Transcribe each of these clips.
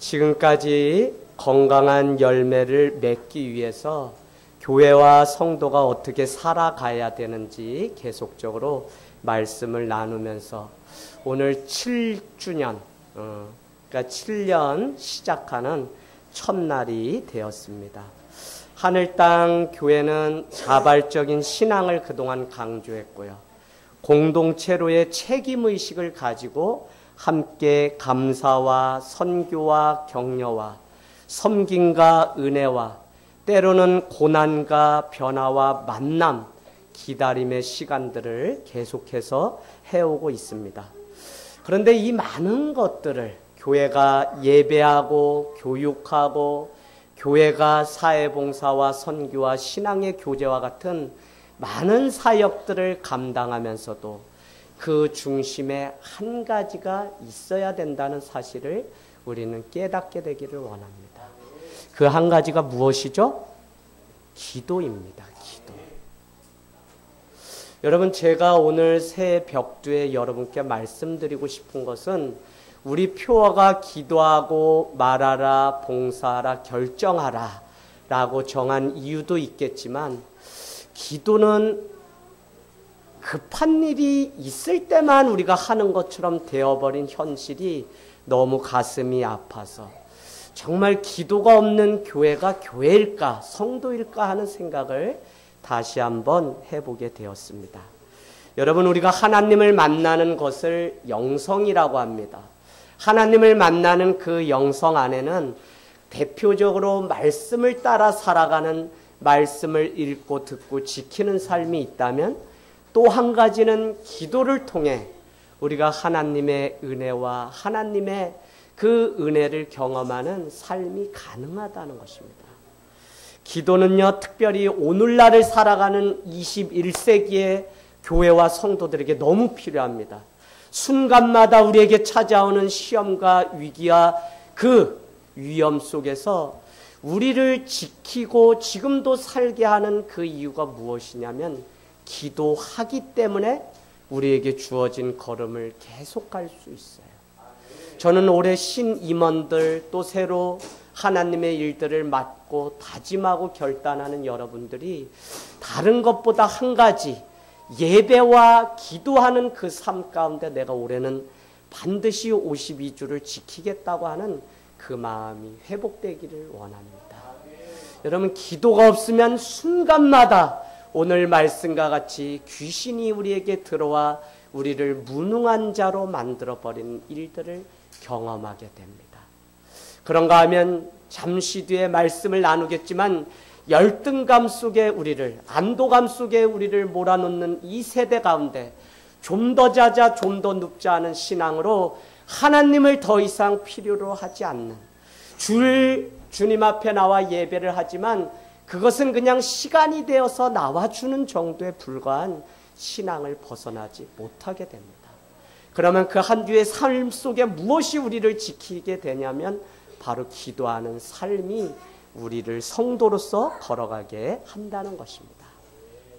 지금까지 건강한 열매를 맺기 위해서 교회와 성도가 어떻게 살아가야 되는지 계속적으로 말씀을 나누면서 오늘 7주년, 그러니까 7년 시작하는 첫날이 되었습니다. 하늘 땅 교회는 자발적인 신앙을 그동안 강조했고요. 공동체로의 책임의식을 가지고 함께 감사와 선교와 격려와 섬김과 은혜와 때로는 고난과 변화와 만남, 기다림의 시간들을 계속해서 해오고 있습니다. 그런데 이 많은 것들을 교회가 예배하고 교육하고 교회가 사회봉사와 선교와 신앙의 교제와 같은 많은 사역들을 감당하면서도 그 중심에 한 가지가 있어야 된다는 사실을 우리는 깨닫게 되기를 원합니다. 그 한 가지가 무엇이죠? 기도입니다. 기도. 여러분, 제가 오늘 새 벽두에 여러분께 말씀드리고 싶은 것은 우리 표어가 기도하고 말하라, 봉사하라, 결정하라 라고 정한 이유도 있겠지만 기도는 급한 일이 있을 때만 우리가 하는 것처럼 되어버린 현실이 너무 가슴이 아파서 정말 기도가 없는 교회가 교회일까, 성도일까 하는 생각을 다시 한번 해보게 되었습니다. 여러분, 우리가 하나님을 만나는 것을 영성이라고 합니다. 하나님을 만나는 그 영성 안에는 대표적으로 말씀을 따라 살아가는, 말씀을 읽고 듣고 지키는 삶이 있다면 또 한 가지는 기도를 통해 우리가 하나님의 은혜와 하나님의 그 은혜를 경험하는 삶이 가능하다는 것입니다. 기도는요, 특별히 오늘날을 살아가는 21세기의 교회와 성도들에게 너무 필요합니다. 순간마다 우리에게 찾아오는 시험과 위기와 그 위험 속에서 우리를 지키고 지금도 살게 하는 그 이유가 무엇이냐면 기도하기 때문에 우리에게 주어진 걸음을 계속할 수 있어요. 저는 올해 신임원들 또 새로 하나님의 일들을 맡고 다짐하고 결단하는 여러분들이 다른 것보다 한 가지 예배와 기도하는 그 삶 가운데 내가 올해는 반드시 52주를 지키겠다고 하는 그 마음이 회복되기를 원합니다. 여러분, 기도가 없으면 순간마다 오늘 말씀과 같이 귀신이 우리에게 들어와 우리를 무능한 자로 만들어버리는 일들을 경험하게 됩니다. 그런가 하면 잠시 뒤에 말씀을 나누겠지만 열등감 속에 우리를, 안도감 속에 우리를 몰아넣는 이 세대 가운데 좀 더 자자 좀 더 눕자 하는 신앙으로 하나님을 더 이상 필요로 하지 않는 주님 앞에 나와 예배를 하지만 그것은 그냥 시간이 되어서 나와주는 정도에 불과한 신앙을 벗어나지 못하게 됩니다. 그러면 그 한 주의 삶 속에 무엇이 우리를 지키게 되냐면 바로 기도하는 삶이 우리를 성도로서 걸어가게 한다는 것입니다.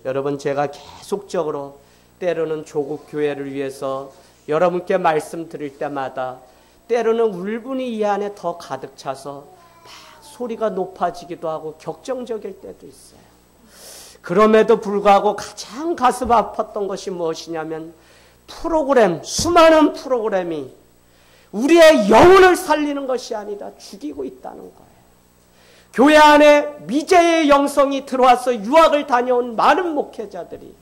여러분, 제가 계속적으로 때로는 조국 교회를 위해서 여러분께 말씀드릴 때마다 때로는 울분이 이 안에 더 가득 차서 막 소리가 높아지기도 하고 격정적일 때도 있어요. 그럼에도 불구하고 가장 가슴 아팠던 것이 무엇이냐면 수많은 프로그램이 우리의 영혼을 살리는 것이 아니다 죽이고 있다는 거예요. 교회 안에 미제의 영성이 들어와서 유학을 다녀온 많은 목회자들이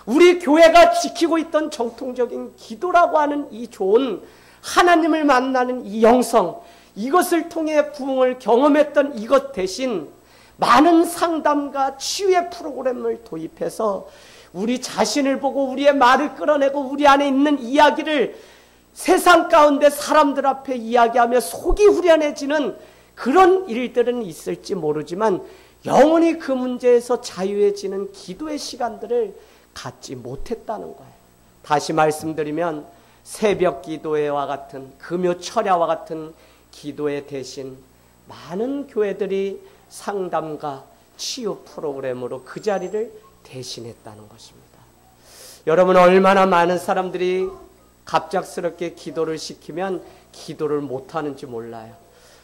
우리 교회가 지키고 있던 정통적인 기도라고 하는 이 좋은 하나님을 만나는 이 영성, 이것을 통해 부흥을 경험했던 이것 대신 많은 상담과 치유의 프로그램을 도입해서 우리 자신을 보고 우리의 말을 끌어내고 우리 안에 있는 이야기를 세상 가운데 사람들 앞에 이야기하며 속이 후련해지는 그런 일들은 있을지 모르지만 영원히 그 문제에서 자유해지는 기도의 시간들을 갖지 못했다는 거예요. 다시 말씀드리면 새벽 기도회와 같은 금요 철야와 같은 기도회 대신 많은 교회들이 상담과 치유 프로그램으로 그 자리를 대신했다는 것입니다. 여러분, 얼마나 많은 사람들이 갑작스럽게 기도를 시키면 기도를 못하는지 몰라요.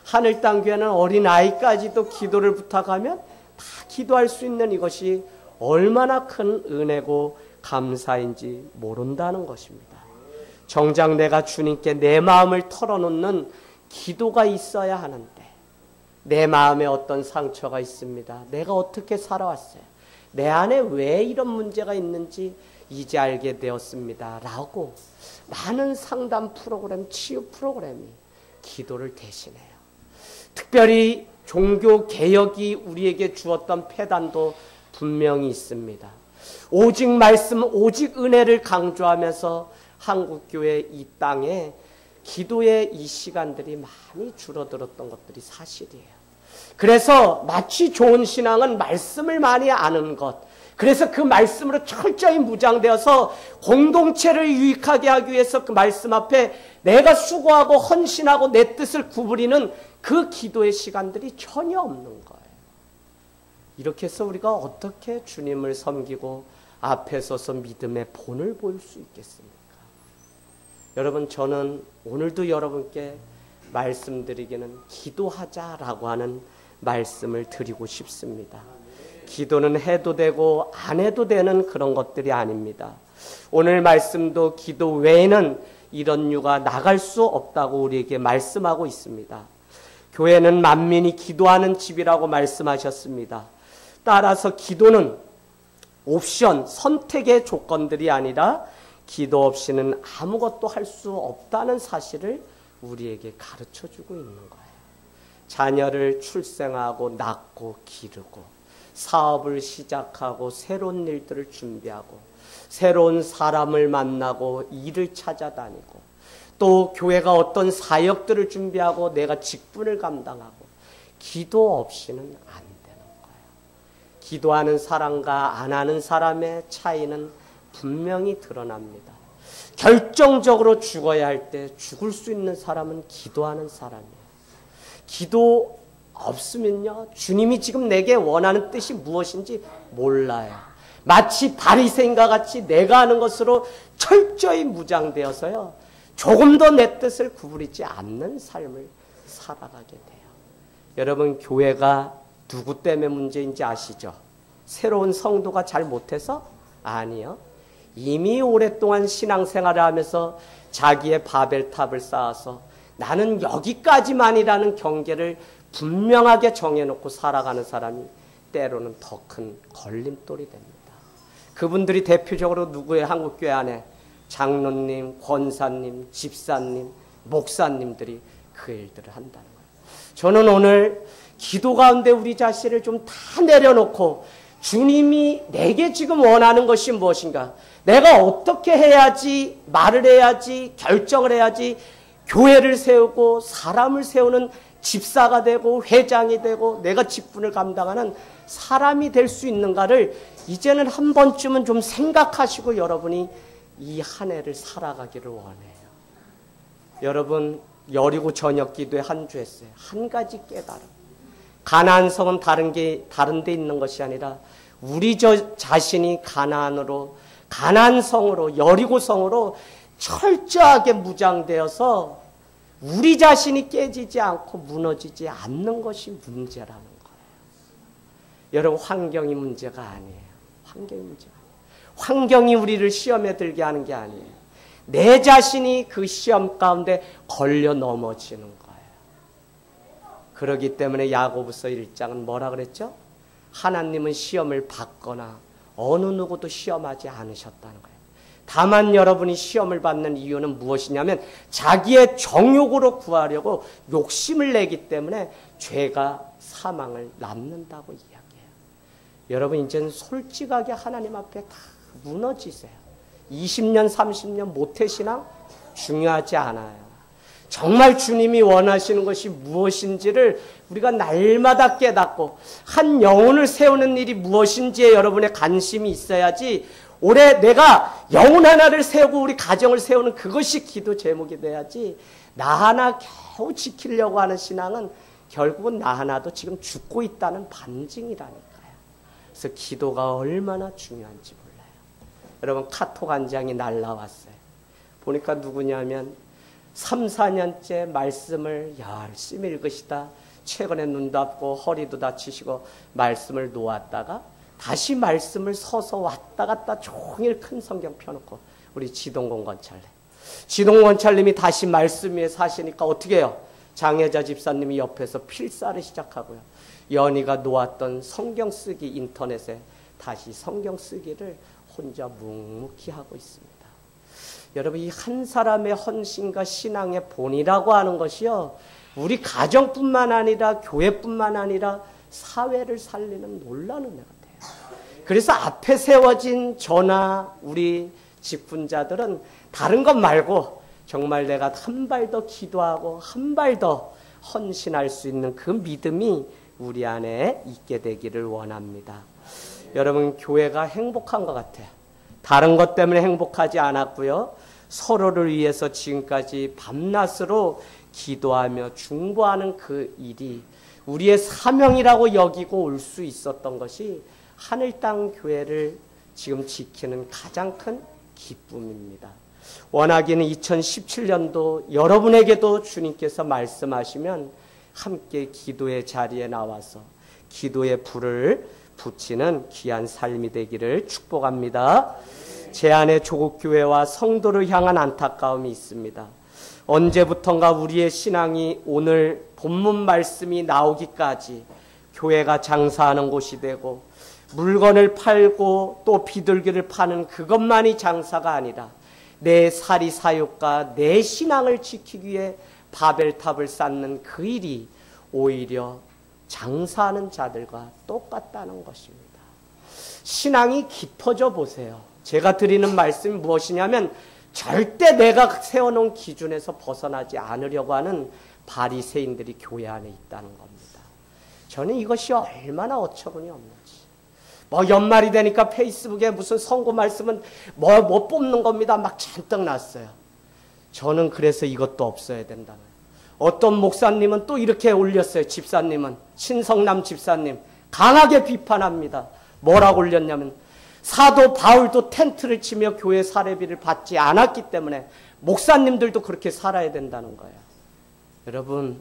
하늘 땅 교회는 어린아이까지도 기도를 부탁하면 다 기도할 수 있는 이것이 얼마나 큰 은혜고 감사인지 모른다는 것입니다. 정작 내가 주님께 내 마음을 털어놓는 기도가 있어야 하는데 내 마음에 어떤 상처가 있습니다. 내가 어떻게 살아왔어요? 내 안에 왜 이런 문제가 있는지 이제 알게 되었습니다. 라고 많은 상담 프로그램, 치유 프로그램이 기도를 대신해요. 특별히 종교 개혁이 우리에게 주었던 폐단도 분명히 있습니다. 오직 말씀, 오직 은혜를 강조하면서 한국교회 이 땅에 기도의 이 시간들이 많이 줄어들었던 것들이 사실이에요. 그래서 마치 좋은 신앙은 말씀을 많이 아는 것, 그래서 그 말씀으로 철저히 무장되어서 공동체를 유익하게 하기 위해서 그 말씀 앞에 내가 수고하고 헌신하고 내 뜻을 구부리는 그 기도의 시간들이 전혀 없는 거예요. 이렇게 해서 우리가 어떻게 주님을 섬기고 앞에 서서 믿음의 본을 보일 수 있겠습니까? 여러분, 저는 오늘도 여러분께 말씀드리기는 기도하자라고 하는 말씀을 드리고 싶습니다. 기도는 해도 되고 안 해도 되는 그런 것들이 아닙니다. 오늘 말씀도 기도 외에는 이런 유가 나갈 수 없다고 우리에게 말씀하고 있습니다. 교회는 만민이 기도하는 집이라고 말씀하셨습니다. 따라서 기도는 옵션, 선택의 조건들이 아니라 기도 없이는 아무것도 할 수 없다는 사실을 우리에게 가르쳐주고 있는 거예요. 자녀를 출생하고 낳고 기르고 사업을 시작하고 새로운 일들을 준비하고 새로운 사람을 만나고 일을 찾아다니고 또 교회가 어떤 사역들을 준비하고 내가 직분을 감당하고 기도 없이는 안 되는 거예요. 기도하는 사람과 안 하는 사람의 차이는 분명히 드러납니다. 결정적으로 죽어야 할 때 죽을 수 있는 사람은 기도하는 사람이에요. 기도 없으면요, 주님이 지금 내게 원하는 뜻이 무엇인지 몰라요. 마치 바리새인과 같이 내가 하는 것으로 철저히 무장되어서요, 조금 더 내 뜻을 구부리지 않는 삶을 살아가게 돼요. 여러분, 교회가 누구 때문에 문제인지 아시죠? 새로운 성도가 잘 못해서? 아니요. 이미 오랫동안 신앙생활을 하면서 자기의 바벨탑을 쌓아서 나는 여기까지만이라는 경계를 분명하게 정해놓고 살아가는 사람이 때로는 더 큰 걸림돌이 됩니다. 그분들이 대표적으로 누구의 한국교회 안에 장로님, 권사님, 집사님, 목사님들이 그 일들을 한다는 거예요. 저는 오늘 기도 가운데 우리 자신을 좀 다 내려놓고 주님이 내게 지금 원하는 것이 무엇인가? 내가 어떻게 해야지, 말을 해야지, 결정을 해야지 교회를 세우고 사람을 세우는 집사가 되고 회장이 되고 내가 직분을 감당하는 사람이 될 수 있는가를 이제는 한 번쯤은 좀 생각하시고 여러분이 이 한 해를 살아가기를 원해요. 여러분, 여리고 저녁 기도에 한 주 했어요. 한 가지 깨달음. 가나안 성은 다른 데 있는 것이 아니라 우리 자신이 가나안 성으로 여리고 성으로 철저하게 무장되어서 우리 자신이 깨지지 않고 무너지지 않는 것이 문제라는 거예요. 여러분, 환경이 문제가 아니에요. 환경이 우리를 시험에 들게 하는 게 아니에요. 내 자신이 그 시험 가운데 걸려 넘어지는 거예요. 그렇기 때문에 야고보서 1장은 뭐라 그랬죠? 하나님은 시험을 받거나 어느 누구도 시험하지 않으셨다는 거예요. 다만 여러분이 시험을 받는 이유는 무엇이냐면 자기의 정욕으로 구하려고 욕심을 내기 때문에 죄가 사망을 낳는다고 이야기해요. 여러분, 이제는 솔직하게 하나님 앞에 다 무너지세요. 20년, 30년 모태신앙 중요하지 않아요. 정말 주님이 원하시는 것이 무엇인지를 우리가 날마다 깨닫고 한 영혼을 세우는 일이 무엇인지에 여러분의 관심이 있어야지, 올해 내가 영혼 하나를 세우고 우리 가정을 세우는 그것이 기도 제목이 돼야지, 나 하나 겨우 지키려고 하는 신앙은 결국은 나 하나도 지금 죽고 있다는 반증이라니까요. 그래서 기도가 얼마나 중요한지 몰라요. 여러분, 카톡 한 장이 날라왔어요. 보니까 누구냐면 3, 4년째 말씀을 열심히 읽으시다 최근에 눈도 아프고 허리도 다치시고 말씀을 놓았다가 다시 말씀을 서서 왔다 갔다 종일 큰 성경 펴놓고 우리 지동건 권찰님. 지동건 권찰님이 다시 말씀 위에 사시니까 어떻게 해요? 장혜자 집사님이 옆에서 필사를 시작하고요. 연희가 놓았던 성경 쓰기 인터넷에 다시 성경 쓰기를 혼자 묵묵히 하고 있습니다. 여러분, 이 한 사람의 헌신과 신앙의 본이라고 하는 것이요, 우리 가정뿐만 아니라 교회뿐만 아니라 사회를 살리는 놀라운 은혜 같아요. 그래서 앞에 세워진 저나 우리 직분자들은 다른 것 말고 정말 내가 한 발 더 기도하고 한 발 더 헌신할 수 있는 그 믿음이 우리 안에 있게 되기를 원합니다. 여러분, 교회가 행복한 것 같아요. 다른 것 때문에 행복하지 않았고요. 서로를 위해서 지금까지 밤낮으로 기도하며 중보하는 그 일이 우리의 사명이라고 여기고 올 수 있었던 것이 하늘 땅 교회를 지금 지키는 가장 큰 기쁨입니다. 원하기는 2017년도 여러분에게도 주님께서 말씀하시면 함께 기도의 자리에 나와서 기도의 불을 붙이는 귀한 삶이 되기를 축복합니다. 제 안에 조국교회와 성도를 향한 안타까움이 있습니다. 언제부턴가 우리의 신앙이 오늘 본문 말씀이 나오기까지 교회가 장사하는 곳이 되고 물건을 팔고 또 비둘기를 파는 그것만이 장사가 아니라 내 사리 사욕과 내 신앙을 지키기 위해 바벨탑을 쌓는 그 일이 오히려 장사하는 자들과 똑같다는 것입니다. 신앙이 깊어져 보세요. 제가 드리는 말씀이 무엇이냐면 절대 내가 세워놓은 기준에서 벗어나지 않으려고 하는 바리새인들이 교회 안에 있다는 겁니다. 저는 이것이 얼마나 어처구니 없는지. 연말이 되니까 페이스북에 무슨 선고 말씀은 뭐 뽑는 겁니다. 막 잔뜩 났어요. 저는 그래서 이것도 없어야 된다는. 어떤 목사님은 또 이렇게 올렸어요. 집사님은 신성남 집사님 강하게 비판합니다. 뭐라고 올렸냐면 사도 바울도 텐트를 치며 교회 사례비를 받지 않았기 때문에 목사님들도 그렇게 살아야 된다는 거예요. 여러분,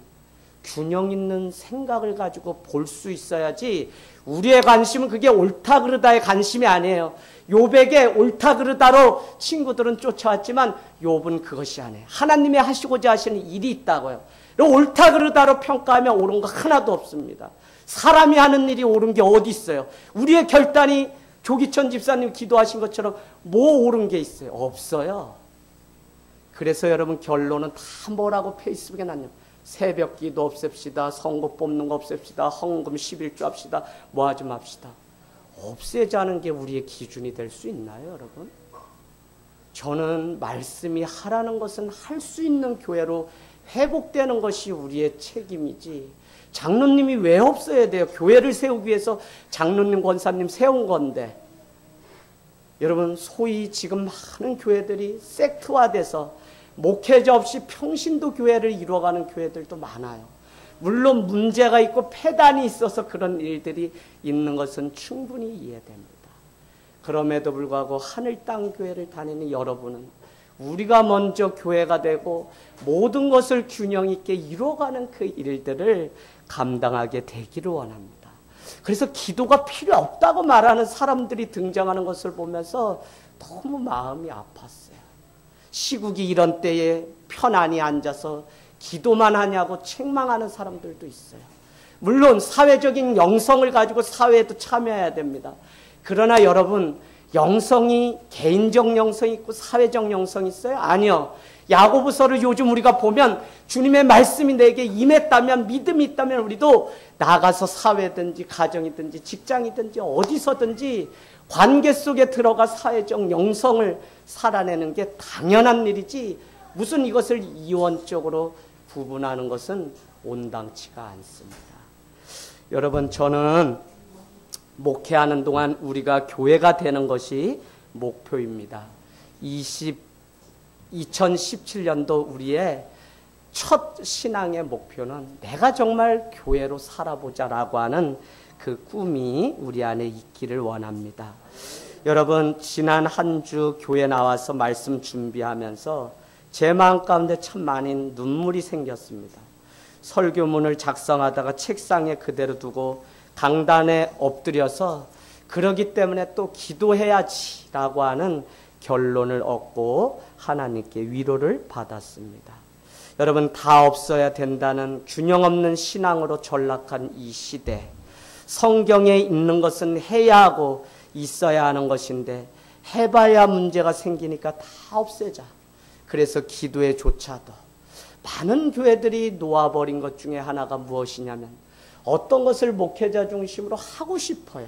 균형 있는 생각을 가지고 볼 수 있어야지. 우리의 관심은 그게 옳다 그르다의 관심이 아니에요. 욥에게 옳다 그르다로 친구들은 쫓아왔지만 욥은 그것이 아니에요. 하나님이 하시고자 하시는 일이 있다고요. 옳다 그르다로 평가하면 옳은 거 하나도 없습니다. 사람이 하는 일이 옳은 게 어디 있어요? 우리의 결단이 조기천 집사님 기도하신 것처럼 뭐 옳은 게 있어요? 없어요. 그래서 여러분, 결론은 다 뭐라고 페이스북에 났냐면 새벽 기도 없앱시다. 선거 뽑는 거 없앱시다. 헌금 11조 합시다. 뭐 하지 맙시다. 없애자는 게 우리의 기준이 될 수 있나요, 여러분? 저는 말씀이 하라는 것은 할 수 있는 교회로 회복되는 것이 우리의 책임이지. 장로님이 왜 없어야 돼요? 교회를 세우기 위해서 장로님, 권사님 세운 건데. 여러분, 소위 지금 많은 교회들이 섹트화돼서 목회자 없이 평신도 교회를 이루어가는 교회들도 많아요. 물론 문제가 있고 폐단이 있어서 그런 일들이 있는 것은 충분히 이해됩니다. 그럼에도 불구하고 하늘 땅 교회를 다니는 여러분은 우리가 먼저 교회가 되고 모든 것을 균형 있게 이루어가는 그 일들을 감당하게 되기를 원합니다. 그래서 기도가 필요 없다고 말하는 사람들이 등장하는 것을 보면서 너무 마음이 아팠어요. 시국이 이런 때에 편안히 앉아서 기도만 하냐고 책망하는 사람들도 있어요. 물론 사회적인 영성을 가지고 사회에도 참여해야 됩니다. 그러나 여러분, 영성이 개인적 영성이 있고 사회적 영성이 있어요? 아니요. 야고보서를 요즘 우리가 보면 주님의 말씀이 내게 임했다면, 믿음이 있다면 우리도 나가서 사회든지 가정이든지 직장이든지 어디서든지 관계 속에 들어가 사회적 영성을 살아내는 게 당연한 일이지, 무슨 이것을 이원적으로 구분하는 것은 온당치가 않습니다. 여러분, 저는 목회하는 동안 우리가 교회가 되는 것이 목표입니다. 2017년도 우리의 첫 신앙의 목표는 내가 정말 교회로 살아보자라고 하는 그 꿈이 우리 안에 있기를 원합니다. 여러분, 지난 한 주 교회 나와서 말씀 준비하면서 제 마음 가운데 참 많은 눈물이 생겼습니다. 설교문을 작성하다가 책상에 그대로 두고 강단에 엎드려서 그러기 때문에 또 기도해야지라고 하는 결론을 얻고 하나님께 위로를 받았습니다. 여러분, 다 없어야 된다는 균형 없는 신앙으로 전락한 이 시대, 성경에 있는 것은 해야 하고 있어야 하는 것인데 해봐야 문제가 생기니까 다 없애자. 그래서 기도에조차도 많은 교회들이 놓아버린 것 중에 하나가 무엇이냐면 어떤 것을 목회자 중심으로 하고 싶어요.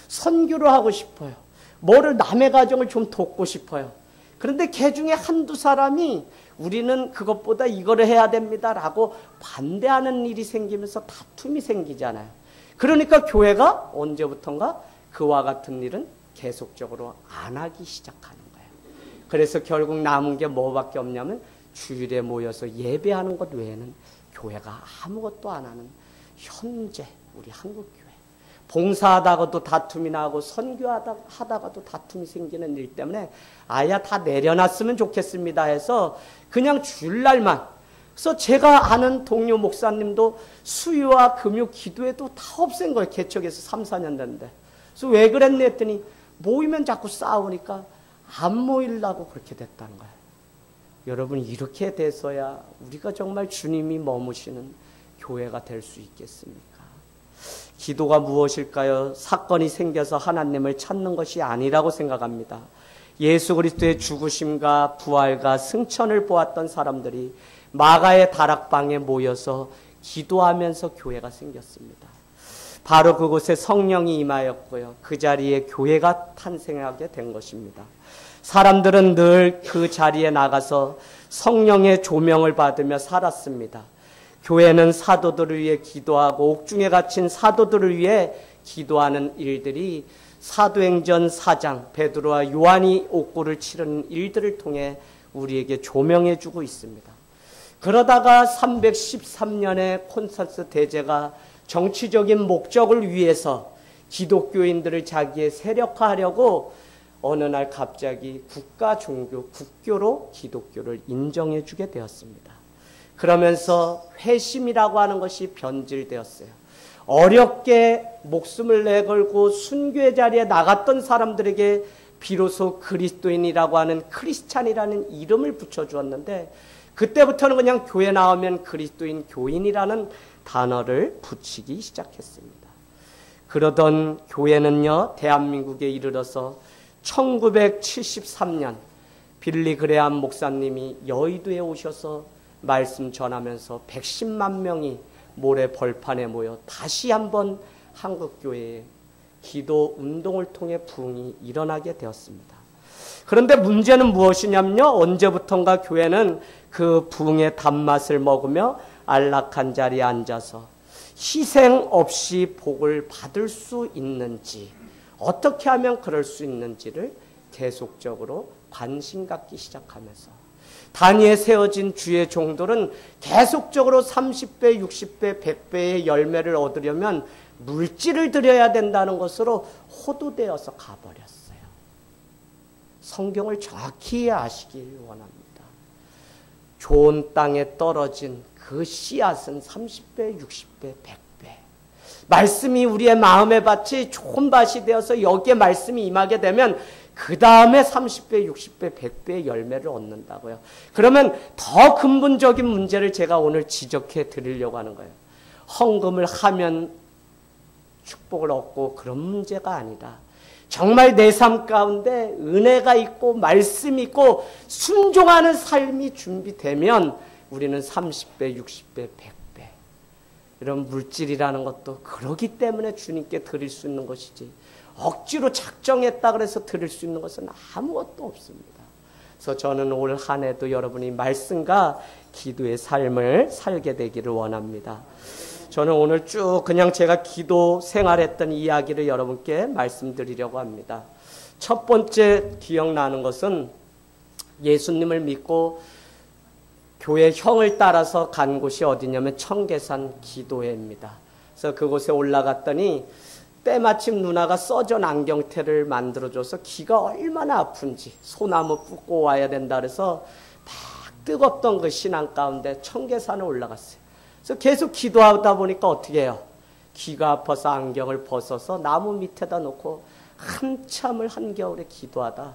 선교를 하고 싶어요. 뭐를 남의 가정을 좀 돕고 싶어요. 그런데 그 중에 한두 사람이 우리는 그것보다 이거를 해야 됩니다라고 반대하는 일이 생기면서 다툼이 생기잖아요. 그러니까 교회가 언제부턴가 그와 같은 일은 계속적으로 안 하기 시작하는 거예요. 그래서 결국 남은 게 뭐밖에 없냐면 주일에 모여서 예배하는 것 외에는 교회가 아무것도 안 하는 현재 우리 한국교회. 봉사하다가도 다툼이 나고 선교하다가도 다툼이 생기는 일 때문에 아예 다 내려놨으면 좋겠습니다 해서 그냥 주일날만. 그래서 제가 아는 동료 목사님도 수요와 금요 기도회도 다 없앤 거예요. 개척해서 3, 4년 됐는데. 그래서 왜 그랬니 했더니 모이면 자꾸 싸우니까 안 모이려고 그렇게 됐다는 거예요. 여러분, 이렇게 돼서야 우리가 정말 주님이 머무시는 교회가 될 수 있겠습니까? 기도가 무엇일까요? 사건이 생겨서 하나님을 찾는 것이 아니라고 생각합니다. 예수 그리스도의 죽으심과 부활과 승천을 보았던 사람들이 마가의 다락방에 모여서 기도하면서 교회가 생겼습니다. 바로 그곳에 성령이 임하였고요. 그 자리에 교회가 탄생하게 된 것입니다. 사람들은 늘 그 자리에 나가서 성령의 조명을 받으며 살았습니다. 교회는 사도들을 위해 기도하고 옥중에 갇힌 사도들을 위해 기도하는 일들이 사도행전 4장 베드로와 요한이 옥고를 치르는 일들을 통해 우리에게 조명해 주고 있습니다. 그러다가 313년에 콘스탄스 대제가 정치적인 목적을 위해서 기독교인들을 자기의 세력화하려고 어느 날 갑자기 국가 종교, 국교로 기독교를 인정해 주게 되었습니다. 그러면서 회심이라고 하는 것이 변질되었어요. 어렵게 목숨을 내걸고 순교의 자리에 나갔던 사람들에게 비로소 그리스도인이라고 하는 크리스찬이라는 이름을 붙여주었는데 그때부터는 그냥 교회 나오면 그리스도인 교인이라는 단어를 붙이기 시작했습니다. 그러던 교회는요, 대한민국에 이르러서 1973년 빌리 그레함 목사님이 여의도에 오셔서 말씀 전하면서 110만 명이 모래 벌판에 모여 다시 한번 한국교회에 기도 운동을 통해 부흥이 일어나게 되었습니다. 그런데 문제는 무엇이냐면요, 언제부턴가 교회는 그 부흥의 단맛을 먹으며 안락한 자리에 앉아서 희생 없이 복을 받을 수 있는지, 어떻게 하면 그럴 수 있는지를 계속적으로 관심 갖기 시작하면서 단위에 세워진 주의 종들은 계속적으로 30배, 60배, 100배의 열매를 얻으려면 물질을 드려야 된다는 것으로 호도되어서 가버렸어요. 성경을 정확히 아시길 원합니다. 좋은 땅에 떨어진 그 씨앗은 30배, 60배, 100배. 말씀이 우리의 마음의 밭이 좋은 밭이 되어서 여기에 말씀이 임하게 되면 그 다음에 30배, 60배, 100배의 열매를 얻는다고요. 그러면 더 근본적인 문제를 제가 오늘 지적해 드리려고 하는 거예요. 헌금을 하면 축복을 얻고 그런 문제가 아니라 정말 내 삶 가운데 은혜가 있고 말씀이 있고 순종하는 삶이 준비되면 우리는 30배, 60배, 100배 이런 물질이라는 것도 그러기 때문에 주님께 드릴 수 있는 것이지 억지로 작정했다 그래서 드릴 수 있는 것은 아무것도 없습니다. 그래서 저는 올 한 해도 여러분이 말씀과 기도의 삶을 살게 되기를 원합니다. 저는 오늘 쭉 그냥 제가 기도 생활했던 이야기를 여러분께 말씀드리려고 합니다. 첫 번째 기억나는 것은 예수님을 믿고 교회 형을 따라서 간 곳이 어디냐면 청계산 기도회입니다. 그래서 그곳에 올라갔더니 때마침 누나가 써전 안경테를 만들어줘서 귀가 얼마나 아픈지 소나무 붓고 와야 된다 그래서 막 뜨겁던 그 신앙 가운데 청계산에 올라갔어요. 그래서 계속 기도하다 보니까 어떻게 해요? 귀가 아파서 안경을 벗어서 나무 밑에다 놓고 한참을 한겨울에 기도하다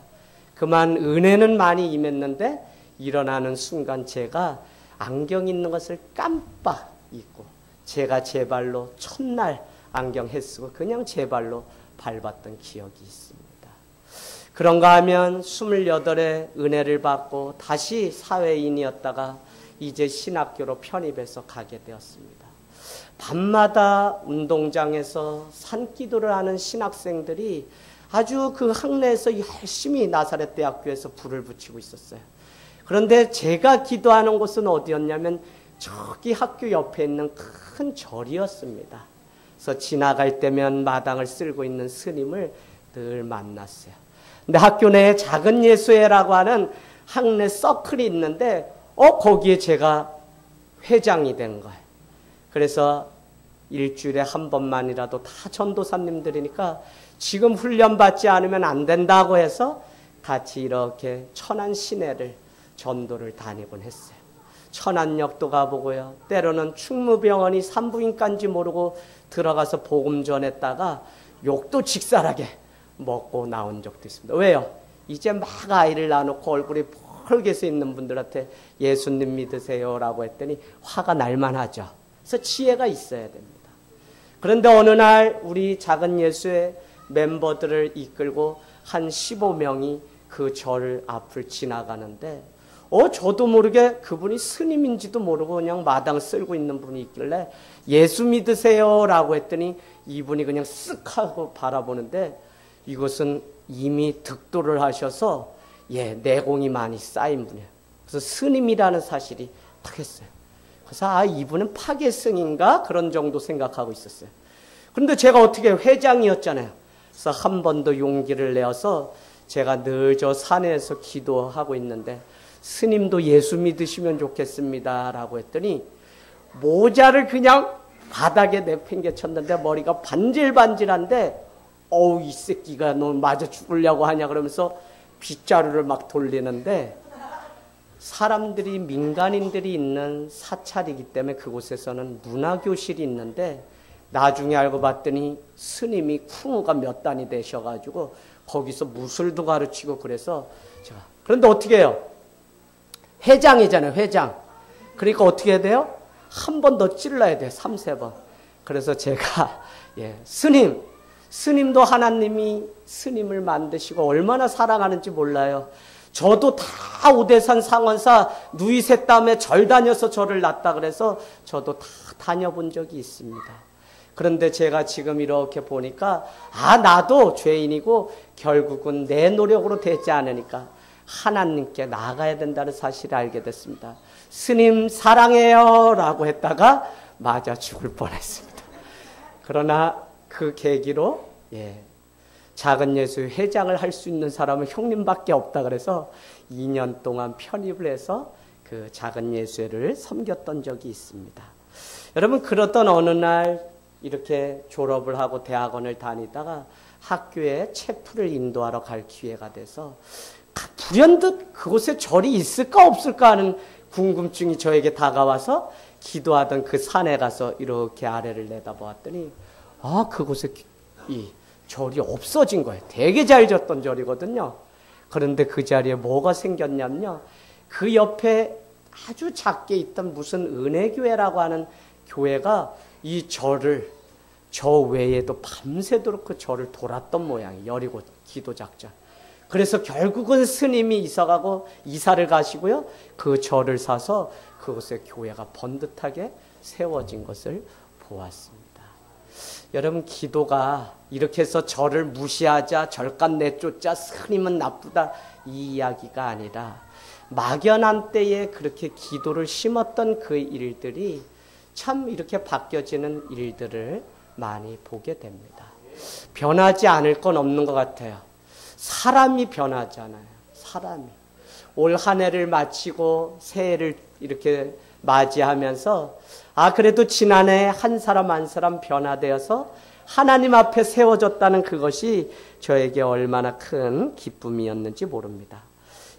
그만 은혜는 많이 임했는데 일어나는 순간 제가 안경 있는 것을 깜빡 잊고 제가 제 발로 첫날 안경 해쓰고 그냥 제 발로 밟았던 기억이 있습니다. 그런가 하면 28에 은혜를 받고 다시 사회인이었다가 이제 신학교로 편입해서 가게 되었습니다. 밤마다 운동장에서 산기도를 하는 신학생들이 아주 그 학내에서 열심히 나사렛 대학교에서 불을 붙이고 있었어요. 그런데 제가 기도하는 곳은 어디였냐면 저기 학교 옆에 있는 큰 절이었습니다. 그래서 지나갈 때면 마당을 쓸고 있는 스님을 늘 만났어요. 근데 학교 내에 작은 예수회라고 하는 학내 서클이 있는데 거기에 제가 회장이 된 거예요. 그래서 일주일에 한 번만이라도 다 전도사님들이니까 지금 훈련받지 않으면 안 된다고 해서 같이 이렇게 천안 시내를 전도를 다니곤 했어요. 천안역도 가보고요. 때로는 충무병원이 산부인과인지 모르고 들어가서 복음 전했다가 욕도 직살하게 먹고 나온 적도 있습니다. 왜요? 이제 막 아이를 낳아놓고 얼굴이 펄개서 있는 분들한테 예수님 믿으세요라고 했더니 화가 날만 하죠. 그래서 지혜가 있어야 됩니다. 그런데 어느 날 우리 작은 예수의 멤버들을 이끌고 한 15명이 그 절 앞을 지나가는데 저도 모르게 그분이 스님인지도 모르고 그냥 마당 쓸고 있는 분이 있길래 예수 믿으세요라고 했더니 이분이 그냥 쓱 하고 바라보는데 이것은 이미 득도를 하셔서 내공이 많이 쌓인 분이에요. 그래서 스님이라는 사실이 딱 했어요. 그래서 이분은 파괴승인가 그런 정도 생각하고 있었어요. 그런데 제가 어떻게 회장이었잖아요. 그래서 한 번 더 용기를 내어서 제가 늘 저 산에서 기도하고 있는데 스님도 예수 믿으시면 좋겠습니다 라고 했더니 모자를 그냥 바닥에 내팽개쳤는데 머리가 반질반질한데 이 새끼가 너 맞아 죽으려고 하냐 그러면서 빗자루를 막 돌리는데 사람들이 민간인들이 있는 사찰이기 때문에 그곳에서는 문화교실이 있는데 나중에 알고 봤더니 스님이 쿵우가 몇 단이 되셔가지고 거기서 무술도 가르치고 그래서 그런데 어떻게 해요? 회장이잖아요. 회장. 그러니까 어떻게 해야 돼요? 한 번 더 찔러야 돼요. 3, 3번. 그래서 제가 스님도 하나님이 스님을 만드시고 얼마나 사랑하는지 몰라요. 저도 다 오대산 상원사 누이셋 다음에 절 다녀서 저를 낳았다 그래서 저도 다 다녀본 적이 있습니다. 그런데 제가 지금 이렇게 보니까 나도 죄인이고 결국은 내 노력으로 되지 않으니까 하나님께 나아가야 된다는 사실을 알게 됐습니다. 스님 사랑해요 라고 했다가 맞아 죽을 뻔했습니다. 그러나 그 계기로 작은 예수 회장을 할 수 있는 사람은 형님밖에 없다 그래서 2년 동안 편입을 해서 그 작은 예수회를 섬겼던 적이 있습니다. 여러분 그러던 어느 날 이렇게 졸업을 하고 대학원을 다니다가 학교에 체프를 인도하러 갈 기회가 돼서 불현듯 그곳에 절이 있을까 없을까 하는 궁금증이 저에게 다가와서 기도하던 그 산에 가서 이렇게 아래를 내다보았더니 그곳에 이 절이 없어진 거예요. 되게 잘 졌던 절이거든요. 그런데 그 자리에 뭐가 생겼냐면요. 그 옆에 아주 작게 있던 무슨 은혜교회라고 하는 교회가 이 절을 저 외에도 밤새도록 그 절을 돌았던 모양이에요. 여리고 기도작전. 그래서 결국은 스님이 이사를 가시고요. 그 절을 사서 그곳에 교회가 번듯하게 세워진 것을 보았습니다. 여러분 기도가 이렇게 해서 절을 무시하자 절간 내쫓자 스님은 나쁘다 이 이야기가 아니라 막연한 때에 그렇게 기도를 심었던 그 일들이 참 이렇게 바뀌어지는 일들을 많이 보게 됩니다. 변하지 않을 건 없는 것 같아요. 사람이 변하잖아요. 사람이. 올 한 해를 마치고 새해를 이렇게 맞이하면서 그래도 지난해 한 사람 한 사람 변화되어서 하나님 앞에 세워졌다는 그것이 저에게 얼마나 큰 기쁨이었는지 모릅니다.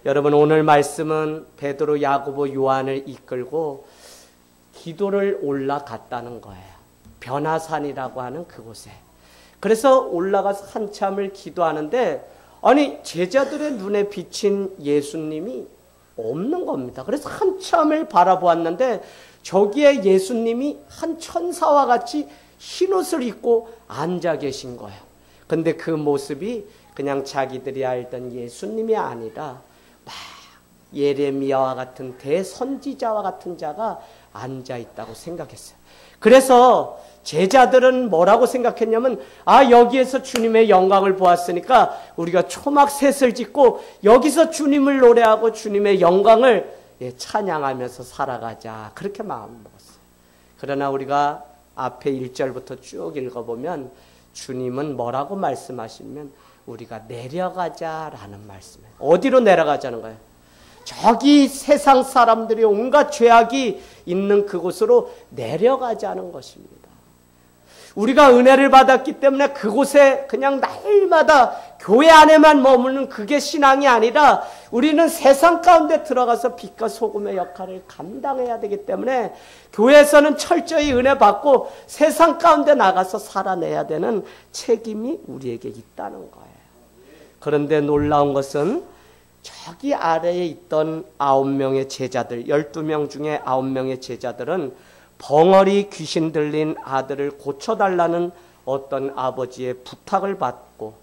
여러분, 오늘 말씀은 베드로, 야고보, 요한을 이끌고 기도를 올라갔다는 거예요. 변화산이라고 하는 그곳에. 그래서 올라가서 한참을 기도하는데, 아니, 제자들의 눈에 비친 예수님이 없는 겁니다. 그래서 한참을 바라보았는데 저기에 예수님이 한 천사와 같이 흰옷을 입고 앉아 계신 거예요. 근데 그 모습이 그냥 자기들이 알던 예수님이 아니라 막 예레미야와 같은 대선지자와 같은 자가 앉아 있다고 생각했어요. 그래서 제자들은 뭐라고 생각했냐면, 여기에서 주님의 영광을 보았으니까 우리가 초막셋을 짓고 여기서 주님을 노래하고 주님의 영광을 찬양하면서 살아가자, 그렇게 마음 먹었어요. 그러나 우리가 앞에 1절부터 쭉 읽어보면 주님은 뭐라고 말씀하시면 우리가 내려가자라는 말씀이에요. 어디로 내려가자는 거예요? 저기 세상 사람들이 온갖 죄악이 있는 그곳으로 내려가자는 것입니다. 우리가 은혜를 받았기 때문에 그곳에 그냥 날마다 교회 안에만 머무는 그게 신앙이 아니라 우리는 세상 가운데 들어가서 빛과 소금의 역할을 감당해야 되기 때문에 교회에서는 철저히 은혜 받고 세상 가운데 나가서 살아내야 되는 책임이 우리에게 있다는 거예요. 그런데 놀라운 것은 저기 아래에 있던 9명의 제자들, 12명 중에 9명의 제자들은 벙어리 귀신 들린 아들을 고쳐달라는 어떤 아버지의 부탁을 받고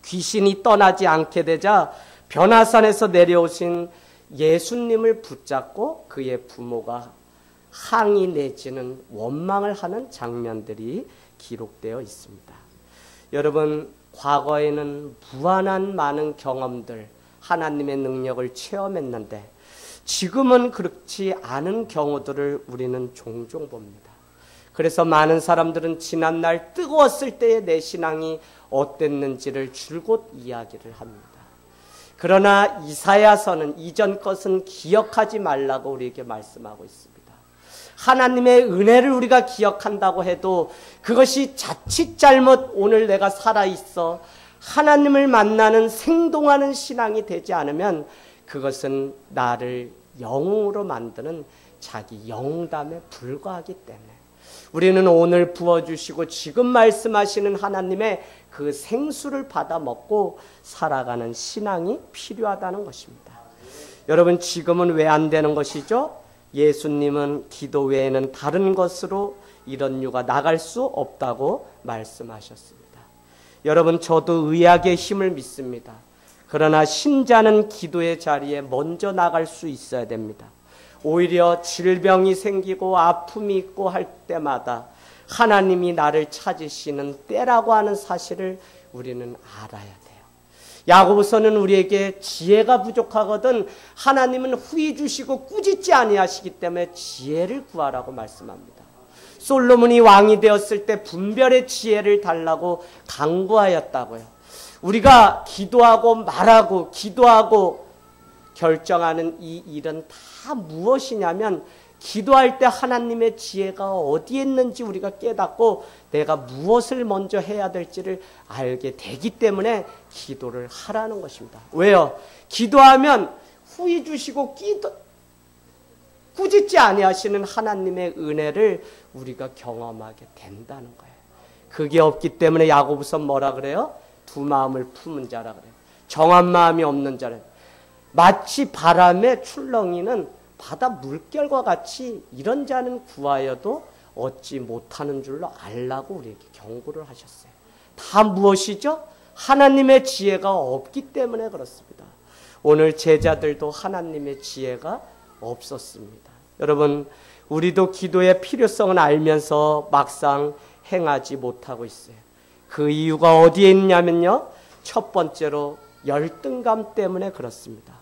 귀신이 떠나지 않게 되자 변화산에서 내려오신 예수님을 붙잡고 그의 부모가 항의 내지는 원망을 하는 장면들이 기록되어 있습니다. 여러분, 과거에는 무한한 많은 경험들, 하나님의 능력을 체험했는데 지금은 그렇지 않은 경우들을 우리는 종종 봅니다. 그래서 많은 사람들은 지난날 뜨거웠을 때의 내 신앙이 어땠는지를 줄곧 이야기를 합니다. 그러나 이사야서는 이전 것은 기억하지 말라고 우리에게 말씀하고 있습니다. 하나님의 은혜를 우리가 기억한다고 해도 그것이 자칫 잘못 오늘 내가 살아있어 하나님을 만나는 생동하는 신앙이 되지 않으면 그것은 나를 영웅으로 만드는 자기 영담에 불과하기 때문에 우리는 오늘 부어주시고 지금 말씀하시는 하나님의 그 생수를 받아 먹고 살아가는 신앙이 필요하다는 것입니다. 여러분, 지금은 왜 안 되는 것이죠? 예수님은 기도 외에는 다른 것으로 이런 유가 나갈 수 없다고 말씀하셨습니다. 여러분, 저도 의학의 힘을 믿습니다. 그러나 신자는 기도의 자리에 먼저 나갈 수 있어야 됩니다. 오히려 질병이 생기고 아픔이 있고 할 때마다 하나님이 나를 찾으시는 때라고 하는 사실을 우리는 알아야 돼요. 야고보서는 우리에게 지혜가 부족하거든 하나님은 후히 주시고 꾸짖지 아니하시기 때문에 지혜를 구하라고 말씀합니다. 솔로몬이 왕이 되었을 때 분별의 지혜를 달라고 강구하였다고요. 우리가 기도하고 말하고 기도하고 결정하는 이 일은 다 무엇이냐면 기도할 때 하나님의 지혜가 어디에 있는지 우리가 깨닫고 내가 무엇을 먼저 해야 될지를 알게 되기 때문에 기도를 하라는 것입니다. 왜요? 기도하면 후히 주시고 꾸짖지 아니하시는 하나님의 은혜를 우리가 경험하게 된다는 거예요. 그게 없기 때문에 야고보서 뭐라 그래요? 두 마음을 품은 자라 그래요. 정한 마음이 없는 자래. 마치 바람에 출렁이는 바다 물결과 같이 이런 자는 구하여도 얻지 못하는 줄로 알라고 우리에게 경고를 하셨어요. 다 무엇이죠? 하나님의 지혜가 없기 때문에 그렇습니다. 오늘 제자들도 하나님의 지혜가 없었습니다. 여러분, 우리도 기도의 필요성을 알면서 막상 행하지 못하고 있어요. 그 이유가 어디에 있냐면요, 첫 번째로 열등감 때문에 그렇습니다.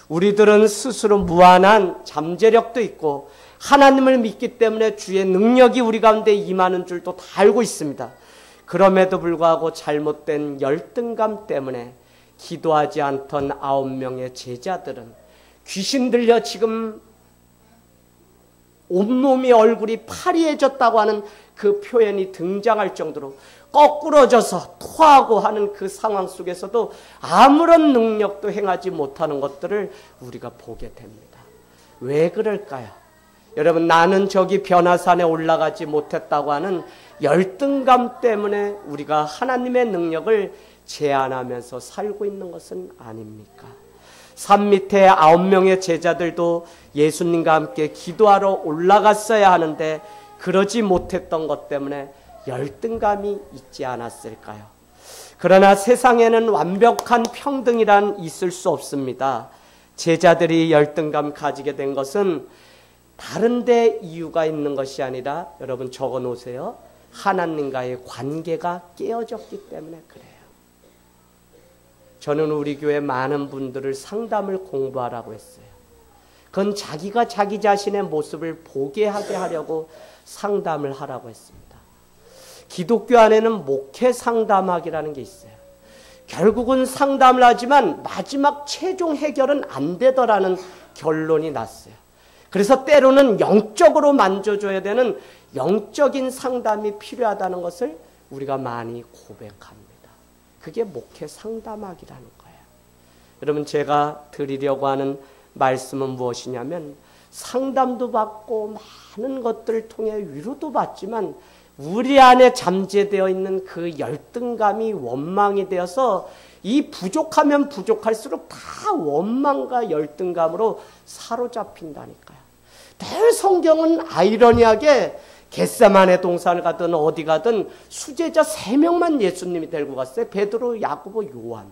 우리들은 스스로 무한한 잠재력도 있고 하나님을 믿기 때문에 주의 능력이 우리 가운데 임하는 줄도 다 알고 있습니다. 그럼에도 불구하고 잘못된 열등감 때문에 기도하지 않던 9명의 제자들은 귀신 들려 지금 온몸이 얼굴이 파리해졌다고 하는 그 표현이 등장할 정도로 거꾸러져서 토하고 하는 그 상황 속에서도 아무런 능력도 행하지 못하는 것들을 우리가 보게 됩니다. 왜 그럴까요? 여러분, 나는 저기 변화산에 올라가지 못했다고 하는 열등감 때문에 우리가 하나님의 능력을 제한하면서 살고 있는 것은 아닙니까? 산 밑에 9명의 제자들도 예수님과 함께 기도하러 올라갔어야 하는데 그러지 못했던 것 때문에 열등감이 있지 않았을까요? 그러나 세상에는 완벽한 평등이란 있을 수 없습니다. 제자들이 열등감 가지게 된 것은 다른 데 이유가 있는 것이 아니라, 여러분 적어 놓으세요. 하나님과의 관계가 깨어졌기 때문에 그래요. 저는 우리 교회 많은 분들을 상담을 공부하라고 했어요. 그건 자기가 자기 자신의 모습을 보게 하게 하려고 상담을 하라고 했습니다. 기독교 안에는 목회 상담학이라는 게 있어요. 결국은 상담을 하지만 마지막 최종 해결은 안 되더라는 결론이 났어요. 그래서 때로는 영적으로 만져줘야 되는 영적인 상담이 필요하다는 것을 우리가 많이 고백합니다. 그게 목회 상담학이라는 거예요. 여러분, 제가 드리려고 하는 말씀은 무엇이냐면, 상담도 받고 많은 것들을 통해 위로도 받지만 우리 안에 잠재되어 있는 그 열등감이 원망이 되어서 이 부족하면 부족할수록 다 원망과 열등감으로 사로잡힌다니까요. 늘 성경은 아이러니하게 겟세마네 동산을 가든 어디 가든 수제자 3명만 예수님이 데리고 갔어요. 베드로, 야고보, 요한.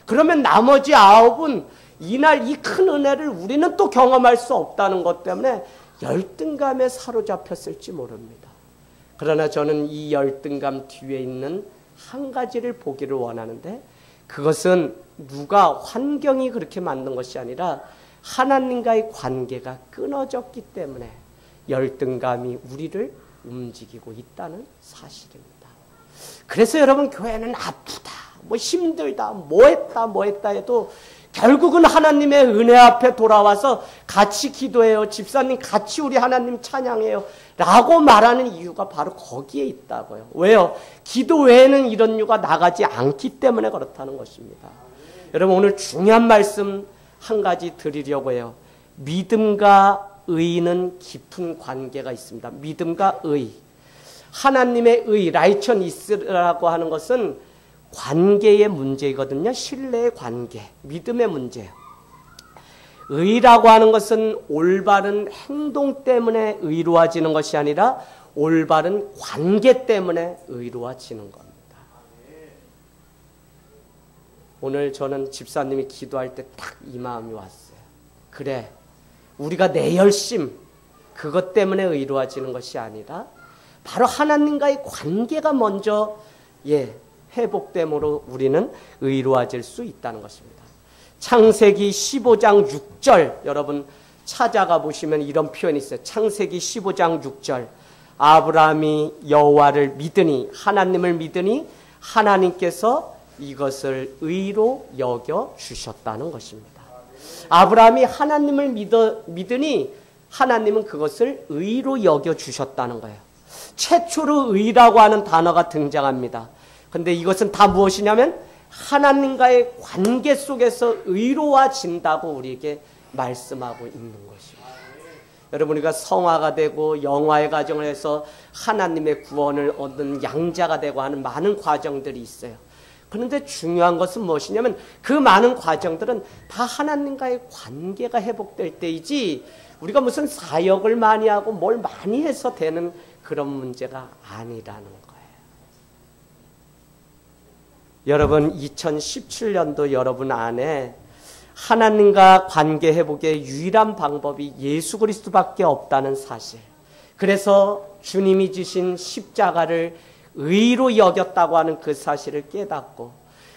그러면 나머지 9은 이날 이 큰 은혜를 우리는 또 경험할 수 없다는 것 때문에 열등감에 사로잡혔을지 모릅니다. 그러나 저는 이 열등감 뒤에 있는 한 가지를 보기를 원하는데, 그것은 누가 환경이 그렇게 만든 것이 아니라 하나님과의 관계가 끊어졌기 때문에 열등감이 우리를 움직이고 있다는 사실입니다. 그래서 여러분, 교회는 아프다, 뭐 힘들다, 뭐 했다 해도 결국은 하나님의 은혜 앞에 돌아와서 같이 기도해요, 집사님 같이 우리 하나님 찬양해요 라고 말하는 이유가 바로 거기에 있다고요. 왜요? 기도 외에는 이런 이유가 나가지 않기 때문에 그렇다는 것입니다. 여러분, 오늘 중요한 말씀 한 가지 드리려고 해요. 믿음과 의는 깊은 관계가 있습니다. 믿음과 의. 하나님의 의, 라이처니스라고 하는 것은 관계의 문제이거든요. 신뢰의 관계, 믿음의 문제예요. 의라고 하는 것은 올바른 행동 때문에 의로워지는 것이 아니라 올바른 관계 때문에 의로워지는 겁니다. 오늘 저는 집사님이 기도할 때 딱 이 마음이 왔어요. 그래, 우리가 내 열심, 그것 때문에 의로워지는 것이 아니라 바로 하나님과의 관계가 먼저 회복됨으로 우리는 의로워질 수 있다는 것입니다. 창세기 15장 6절 여러분 찾아가 보시면 이런 표현이 있어요. 창세기 15장 6절 아브라함이 여호와를 믿으니, 하나님을 믿으니 하나님께서 이것을 의로 여겨 주셨다는 것입니다. 아브라함이 하나님을 믿으니 하나님은 그것을 의로 여겨 주셨다는 거예요. 최초로 의라고 하는 단어가 등장합니다. 근데 이것은 다 무엇이냐면 하나님과의 관계 속에서 의로워진다고 우리에게 말씀하고 있는 것입니다. 여러분, 우리가 성화가 되고 영화의 과정을 해서 하나님의 구원을 얻는 양자가 되고 하는 많은 과정들이 있어요. 그런데 중요한 것은 무엇이냐면 그 많은 과정들은 다 하나님과의 관계가 회복될 때이지 우리가 무슨 사역을 많이 하고 뭘 많이 해서 되는 그런 문제가 아니라는 거예요. 여러분, 2017년도 여러분 안에 하나님과 관계 회복의 유일한 방법이 예수 그리스도밖에 없다는 사실. 그래서 주님이 지신 십자가를 의로 여겼다고 하는 그 사실을 깨닫고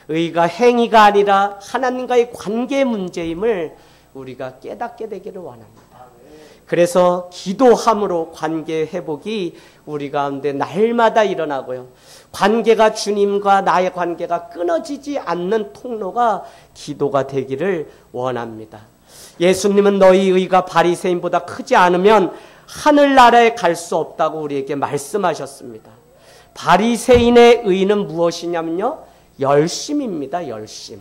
의가 행위가 아니라 하나님과의 관계 문제임을 우리가 깨닫게 되기를 원합니다. 그래서 기도함으로 관계 회복이 우리 가운데 날마다 일어나고요. 관계가 주님과 나의 관계가 끊어지지 않는 통로가 기도가 되기를 원합니다. 예수님은 너희 의가 바리새인보다 크지 않으면 하늘나라에 갈 수 없다고 우리에게 말씀하셨습니다. 바리새인의 의는 무엇이냐면요, 열심입니다. 열심.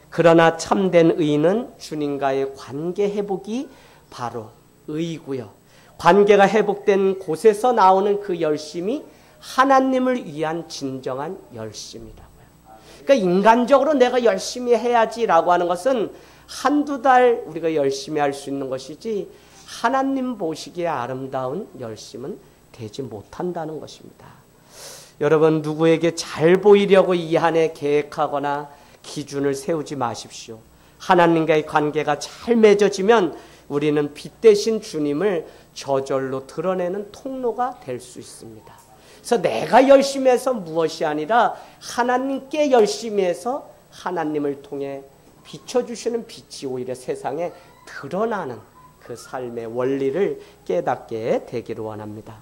그러나 참된 의는 주님과의 관계 회복이 바로 의고요. 관계가 회복된 곳에서 나오는 그 열심이 하나님을 위한 진정한 열심이라고요. 그러니까 인간적으로 내가 열심히 해야지라고 하는 것은 한두 달 우리가 열심히 할 수 있는 것이지 하나님 보시기에 아름다운 열심은 되지 못한다는 것입니다. 여러분, 누구에게 잘 보이려고 이 한 해 계획하거나 기준을 세우지 마십시오. 하나님과의 관계가 잘 맺어지면 우리는 빛 대신 주님을 저절로 드러내는 통로가 될 수 있습니다. 그래서 내가 열심히 해서 무엇이 아니라 하나님께 열심히 해서 하나님을 통해 비춰주시는 빛이 오히려 세상에 드러나는 그 삶의 원리를 깨닫게 되기를 원합니다.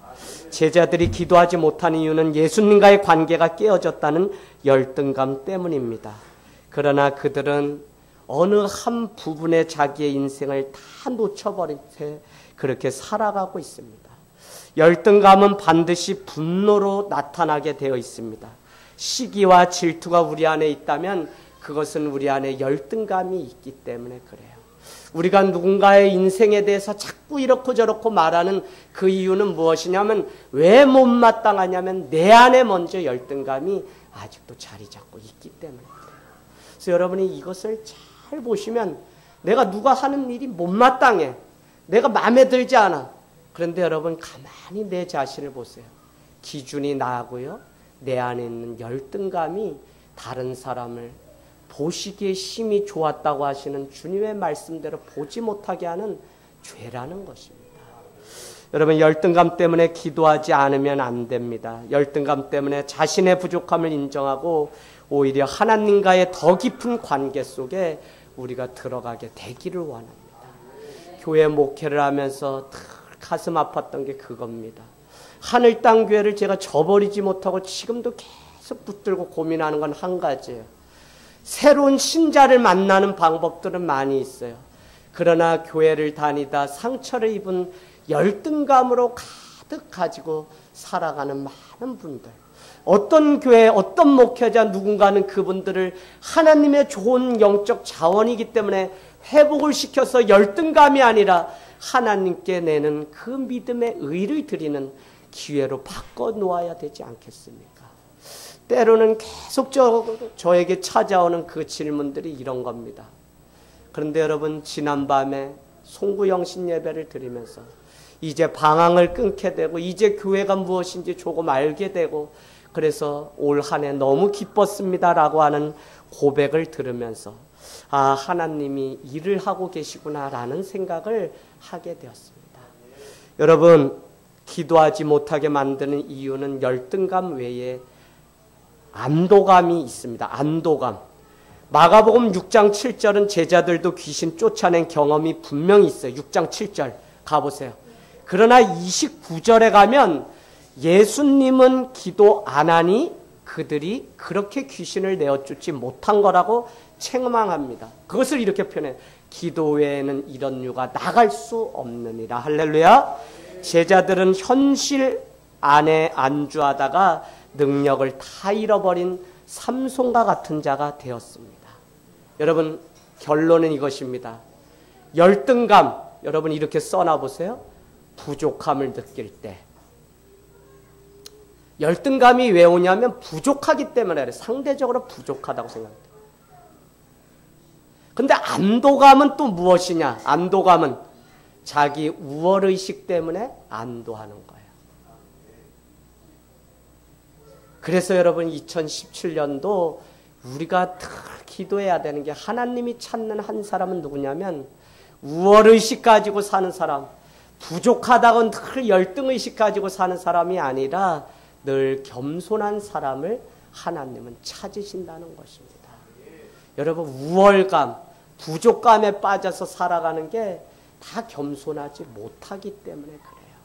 제자들이 기도하지 못하는 이유는 예수님과의 관계가 깨어졌다는 열등감 때문입니다. 그러나 그들은 어느 한 부분에 자기의 인생을 다 놓쳐버린 채 그렇게 살아가고 있습니다. 열등감은 반드시 분노로 나타나게 되어 있습니다. 시기와 질투가 우리 안에 있다면 그것은 우리 안에 열등감이 있기 때문에 그래요. 우리가 누군가의 인생에 대해서 자꾸 이렇고 저렇고 말하는 그 이유는 무엇이냐면, 왜 못마땅하냐면 내 안에 먼저 열등감이 아직도 자리 잡고 있기 때문에 그래요. 그래서 여러분이 이것을 잘 보시면 내가 누가 하는 일이 못마땅해, 내가 마음에 들지 않아. 그런데 여러분 가만히 내 자신을 보세요. 기준이 나고요, 내 안에 있는 열등감이 다른 사람을 보시기에 심히 좋았다고 하시는 주님의 말씀대로 보지 못하게 하는 죄라는 것입니다. 여러분, 열등감 때문에 기도하지 않으면 안 됩니다. 열등감 때문에 자신의 부족함을 인정하고 오히려 하나님과의 더 깊은 관계 속에 우리가 들어가게 되기를 원합니다. 교회 목회를 하면서 가슴 아팠던 게 그겁니다. 하늘 땅 교회를 제가 저버리지 못하고 지금도 계속 붙들고 고민하는 건 한 가지예요. 새로운 신자를 만나는 방법들은 많이 있어요. 그러나 교회를 다니다 상처를 입은 열등감으로 가득 가지고 살아가는 많은 분들, 어떤 교회, 어떤 목회자 누군가는 그분들을 하나님의 좋은 영적 자원이기 때문에 회복을 시켜서 열등감이 아니라 하나님께 내는 그 믿음의 의를 드리는 기회로 바꿔 놓아야 되지 않겠습니까? 때로는 계속 저에게 찾아오는 그 질문들이 이런 겁니다. 그런데 여러분, 지난밤에 송구영신 예배를 드리면서 이제 방황을 끊게 되고 이제 교회가 무엇인지 조금 알게 되고 그래서 올 한 해 너무 기뻤습니다라고 하는 고백을 들으면서 아, 하나님이 일을 하고 계시구나라는 생각을 하게 되었습니다. 여러분, 기도하지 못하게 만드는 이유는 열등감 외에 안도감이 있습니다. 안도감. 마가복음 6장 7절은 제자들도 귀신 쫓아낸 경험이 분명히 있어요. 6장 7절 가보세요. 그러나 29절에 가면 예수님은 기도 안 하니 그들이 그렇게 귀신을 내어쫓지 못한 거라고 책망합니다. 그것을 이렇게 표현해요. 기도 외에는 이런 유가 나갈 수 없느니라. 할렐루야. 제자들은 현실 안에 안주하다가 능력을 다 잃어버린 삼손과 같은 자가 되었습니다. 여러분, 결론은 이것입니다. 열등감, 여러분 이렇게 써놔보세요. 부족함을 느낄 때. 열등감이 왜 오냐면 부족하기 때문에 그래요. 상대적으로 부족하다고 생각합니다. 근데 안도감은 또 무엇이냐? 안도감은 자기 우월의식 때문에 안도하는 거예요. 그래서 여러분 2017년도 우리가 더 기도해야 되는 게, 하나님이 찾는 한 사람은 누구냐면 우월의식 가지고 사는 사람, 부족하다고 늘 열등의식 가지고 사는 사람이 아니라 늘 겸손한 사람을 하나님은 찾으신다는 것입니다. 여러분, 우월감, 부족감에 빠져서 살아가는 게 다 겸손하지 못하기 때문에 그래요.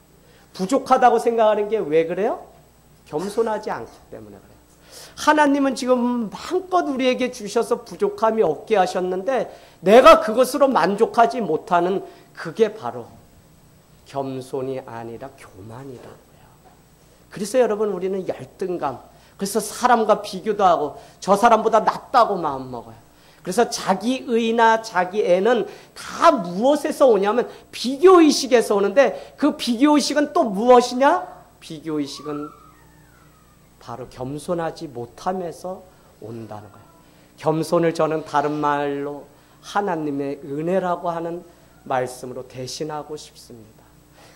부족하다고 생각하는 게 왜 그래요? 겸손하지 않기 때문에 그래요. 하나님은 지금 마음껏 우리에게 주셔서 부족함이 없게 하셨는데 내가 그것으로 만족하지 못하는 그게 바로 겸손이 아니라 교만이라고요. 그래서 여러분 우리는 열등감, 그래서 사람과 비교도 하고 저 사람보다 낫다고 마음먹어요. 그래서 자기의나 자기애는 다 무엇에서 오냐면 비교의식에서 오는데, 그 비교의식은 또 무엇이냐? 비교의식은 바로 겸손하지 못함에서 온다는 거예요. 겸손을 저는 다른 말로 하나님의 은혜라고 하는 말씀으로 대신하고 싶습니다.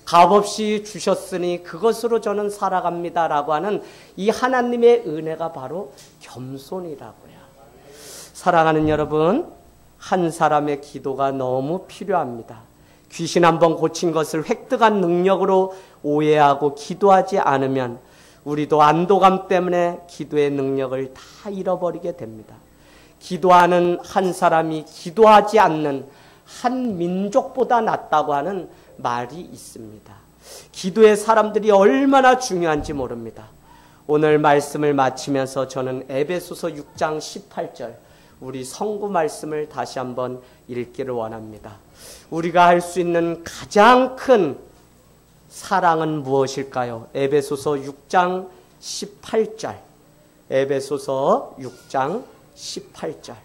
값없이 주셨으니 그것으로 저는 살아갑니다라고 하는 이 하나님의 은혜가 바로 겸손이라고요. 사랑하는 여러분, 한 사람의 기도가 너무 필요합니다. 귀신 한번 고친 것을 획득한 능력으로 오해하고 기도하지 않으면 우리도 안도감 때문에 기도의 능력을 다 잃어버리게 됩니다. 기도하는 한 사람이 기도하지 않는 한 민족보다 낫다고 하는 말이 있습니다. 기도의 사람들이 얼마나 중요한지 모릅니다. 오늘 말씀을 마치면서 저는 에베소서 6장 18절 우리 성구 말씀을 다시 한번 읽기를 원합니다. 우리가 할 수 있는 가장 큰 사랑은 무엇일까요? 에베소서 6장 18절. 에베소서 6장 18절.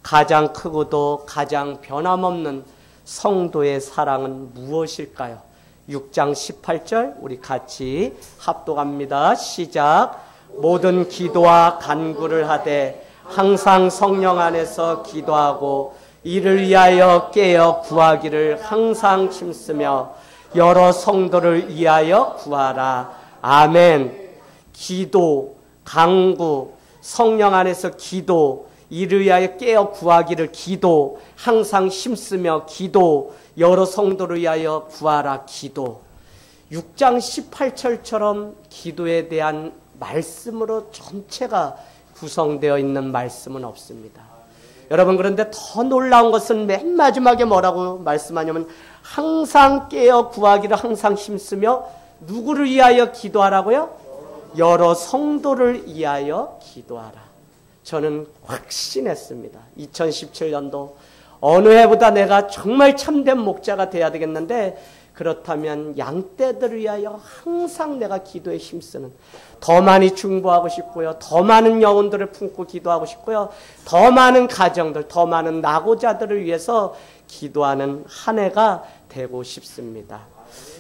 가장 크고도 가장 변함없는 성도의 사랑은 무엇일까요? 6장 18절 우리 같이 합독합니다. 시작. 모든 기도와 간구를 하되 항상 성령 안에서 기도하고 이를 위하여 깨어 구하기를 항상 힘쓰며 여러 성도를 위하여 구하라. 아멘. 기도, 간구, 성령 안에서 기도, 이를 위하여 깨어 구하기를 기도, 항상 힘쓰며 기도, 여러 성도를 위하여 구하라. 기도. 6장 18절처럼 기도에 대한 말씀으로 전체가 구성되어 있는 말씀은 없습니다. 여러분, 그런데 더 놀라운 것은 맨 마지막에 뭐라고 말씀하냐면 항상 깨어 구하기를 항상 힘쓰며 누구를 위하여 기도하라고요? 여러 성도를 위하여 기도하라. 저는 확신했습니다. 2017년도 어느 해보다 내가 정말 참된 목자가 돼야 되겠는데, 그렇다면 양떼들을 위하여 항상 내가 기도에 힘쓰는, 더 많이 중보하고 싶고요, 더 많은 영혼들을 품고 기도하고 싶고요, 더 많은 가정들, 더 많은 낙오자들을 위해서 기도하는 한 해가 되고 싶습니다.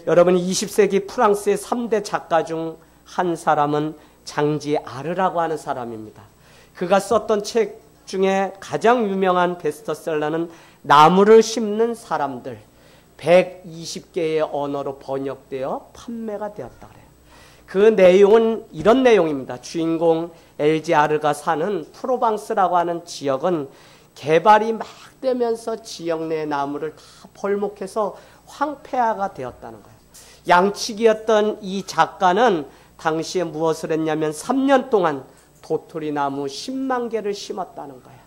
여러분, 20세기 프랑스의 3대 작가 중 한 사람은 장지 아르라고 하는 사람입니다. 그가 썼던 책 중에 가장 유명한 베스트셀러는 나무를 심는 사람들, 120개의 언어로 번역되어 판매가 되었다 그래요. 그 내용은 이런 내용입니다. 주인공 엘지아르가 사는 프로방스라고 하는 지역은 개발이 막 되면서 지역 내 나무를 다 벌목해서 황폐화가 되었다는 거예요. 양치기였던 이 작가는 당시에 무엇을 했냐면 3년 동안 도토리 나무 10만 개를 심었다는 거예요.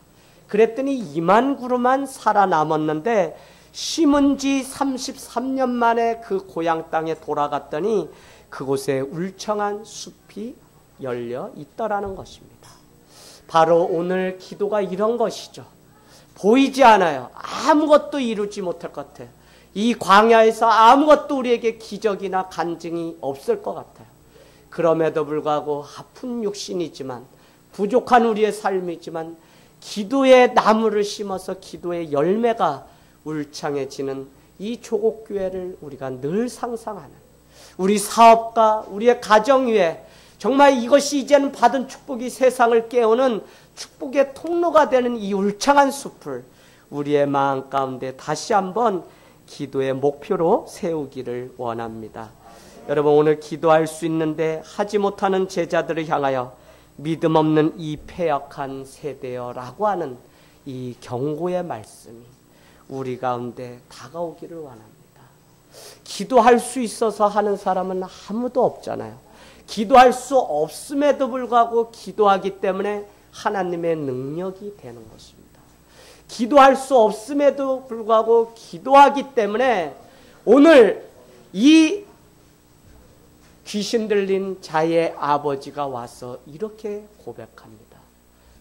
그랬더니 2만 그루만 살아남았는데 심은 지 33년 만에 그 고향 땅에 돌아갔더니 그곳에 울창한 숲이 열려 있더라는 것입니다. 바로 오늘 기도가 이런 것이죠. 보이지 않아요. 아무것도 이루지 못할 것 같아요. 이 광야에서 아무것도 우리에게 기적이나 간증이 없을 것 같아요. 그럼에도 불구하고 아픈 육신이지만, 부족한 우리의 삶이지만 기도의 나무를 심어서 기도의 열매가 울창해지는 이 조국교회를 우리가 늘 상상하는, 우리 사업가, 우리의 가정 위에 정말 이것이 이제는 받은 축복이 세상을 깨우는 축복의 통로가 되는 이 울창한 숲을 우리의 마음 가운데 다시 한번 기도의 목표로 세우기를 원합니다. 여러분, 오늘 기도할 수 있는데 하지 못하는 제자들을 향하여 믿음 없는 이 패역한 세대여라고 하는 이 경고의 말씀이 우리 가운데 다가오기를 원합니다. 기도할 수 있어서 하는 사람은 아무도 없잖아요. 기도할 수 없음에도 불구하고 기도하기 때문에 하나님의 능력이 되는 것입니다. 기도할 수 없음에도 불구하고 기도하기 때문에 오늘 이 귀신 들린 자의 아버지가 와서 이렇게 고백합니다.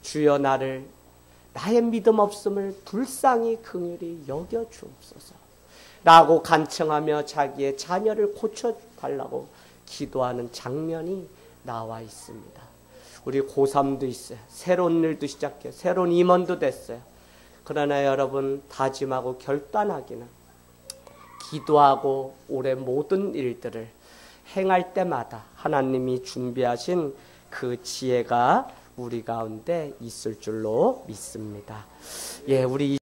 주여, 나의 믿음 없음을 불쌍히 긍휼히 여겨 주옵소서 라고 간청하며 자기의 자녀를 고쳐달라고 기도하는 장면이 나와 있습니다. 우리 고3도 있어요. 새로운 일도 시작해요. 새로운 임원도 됐어요. 그러나 여러분 다짐하고 결단하기는 기도하고 올해 모든 일들을 행할 때마다 하나님이 준비하신 그 지혜가 우리 가운데 있을 줄로 믿습니다. 예, 우리